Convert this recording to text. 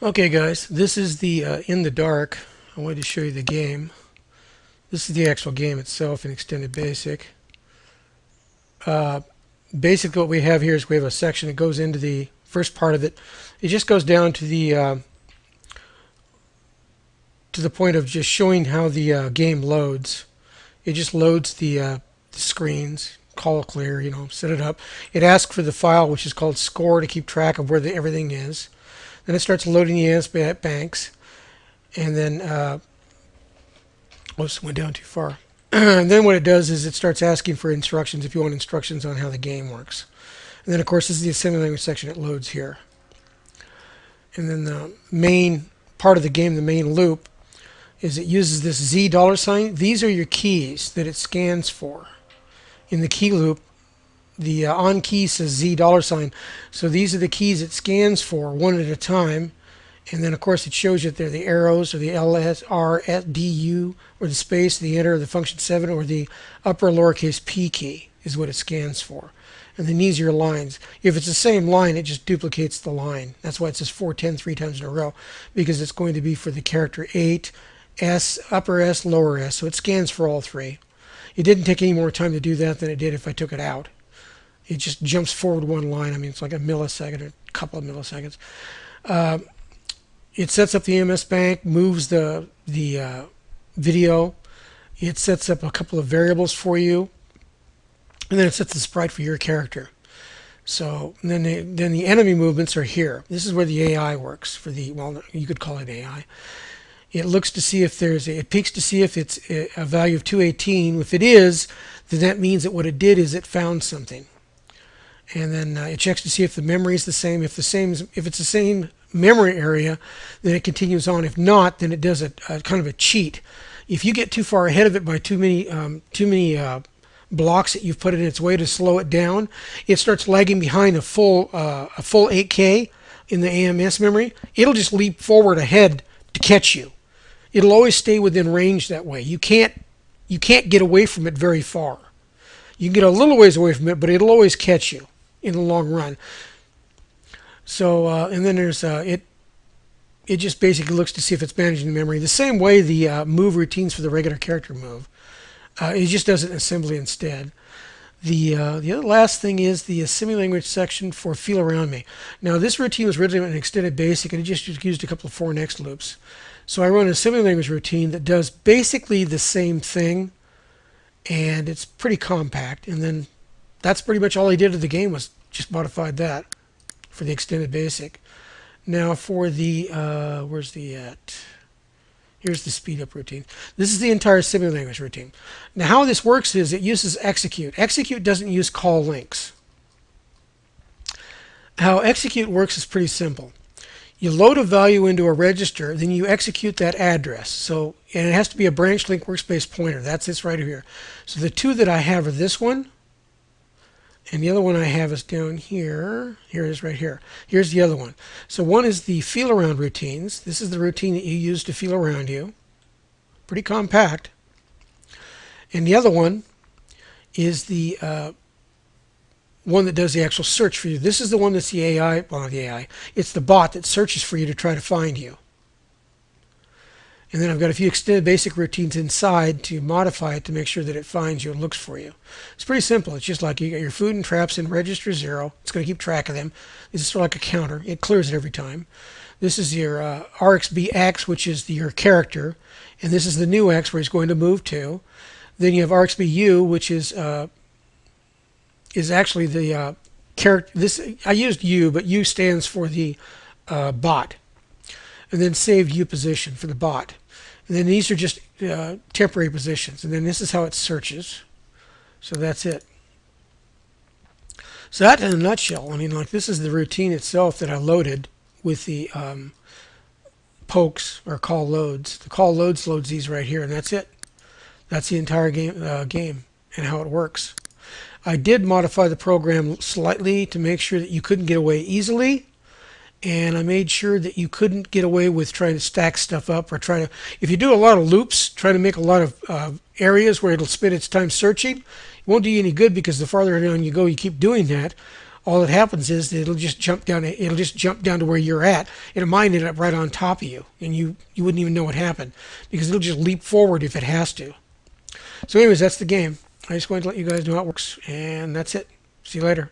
Okay guys, this is the In the Dark. I wanted to show you the game. This is the actual game itself in Extended Basic. Uh, Basically what we have here is we have a section that goes into the first part of it. It just goes down to the point of just showing how the game loads. It just loads the screens, call clear, set it up. It asks for the file which is called score to keep track of where everything is. Then it starts loading the AS banks. And then oops, went down too far. And then what it does is it starts asking for instructions if you want instructions on how the game works. And then of course this is the assembly language section. It loads here. And then the main part of the game, the main loop, is it uses this Z $sign. These are your keys that it scans for. In the key loop, the on key says Z $sign. So these are the keys it scans for one at a time. And then, of course, it shows you that they're the arrows, or the LS, R, S, D, U, or the space, the enter, the function 7, or the upper lowercase p key is what it scans for. And then these are your lines. If it's the same line, it just duplicates the line. That's why it says 410 three times in a row, because it's going to be for the character 8, S, upper S, lower S. So it scans for all three. It didn't take any more time to do that than it did if I took it out. It just jumps forward one line. I mean, it's like a millisecond or a couple of milliseconds. It sets up the MS bank, moves the video. It sets up a couple of variables for you, and then it sets the sprite for your character. So then the enemy movements are here. This is where the AI works for the, well, you could call it AI. It looks to see if it peeks to see if it's a value of 218. If it is, then that means that what it did is it found something. And then it checks to see if the memory is the same. If it's the same memory area, then it continues on. If not, then it does a kind of a cheat. If you get too far ahead of it by too many blocks that you've put in its way to slow it down, it starts lagging behind a full 8K in the AMS memory. It'll just leap forward ahead to catch you. It'll always stay within range that way. You can't get away from it very far. You can get a little ways away from it, but it'll always catch you in the long run. So and then there's it just basically looks to see if it's managing the memory the same way the move routines for the regular character move. It just does it in assembly instead. The other last thing is the assembly language section for feel around me. Now this routine was originally an extended basic, and it just used a couple of for next loops. So I run an assembly language routine that does basically the same thing, and it's pretty compact. And then that's pretty much all I did to the game, was just modified that for the extended basic. Now for the where's the here's the speed up routine. This is the entire assembly language routine. Now how this works is it uses execute. Execute doesn't use call links. How execute works is pretty simple. You load a value into a register, then you execute that address. So, and it has to be a branch link workspace pointer. That's this right here. So the two that I have are this one, and the other one I have is down here. Here it is right here. Here's the other one. So one is the feel around routines. This is the routine that you use to feel around you. Pretty compact. And the other one is the one that does the actual search for you. This is the one that's the AI, well, not the AI. It's the bot that searches for you to try to find you. And then I've got a few extended basic routines inside to modify it to make sure that it finds you and looks for you. It's pretty simple. It's just like you got your food and traps in register 0. It's going to keep track of them. This is sort of like a counter. It clears it every time. This is your RxBX, which is your character. And this is the new X where he's going to move to. Then you have RxBU, which is actually the character. This I used U, but U stands for the bot. And then saved U position for the bot. And then these are just temporary positions. And then this is how it searches. So that's it. So that in a nutshell, I mean, like this is the routine itself that I loaded with the pokes or call loads. The call loads these right here, and that's it. That's the entire game and how it works. I did modify the program slightly to make sure that you couldn't get away easily. And I made sure that you couldn't get away with trying to stack stuff up or try to, if you do a lot of loops, try to make a lot of areas where it'll spend its time searching, it won't do you any good because the farther down you go, you keep doing that. all that happens is that it'll just jump down. It'll just jump down to where you're at. It might end up right on top of you, and you wouldn't even know what happened because it'll just leap forward if it has to. So, anyways, that's the game. I just wanted to let you guys know how it works, and that's it. See you later.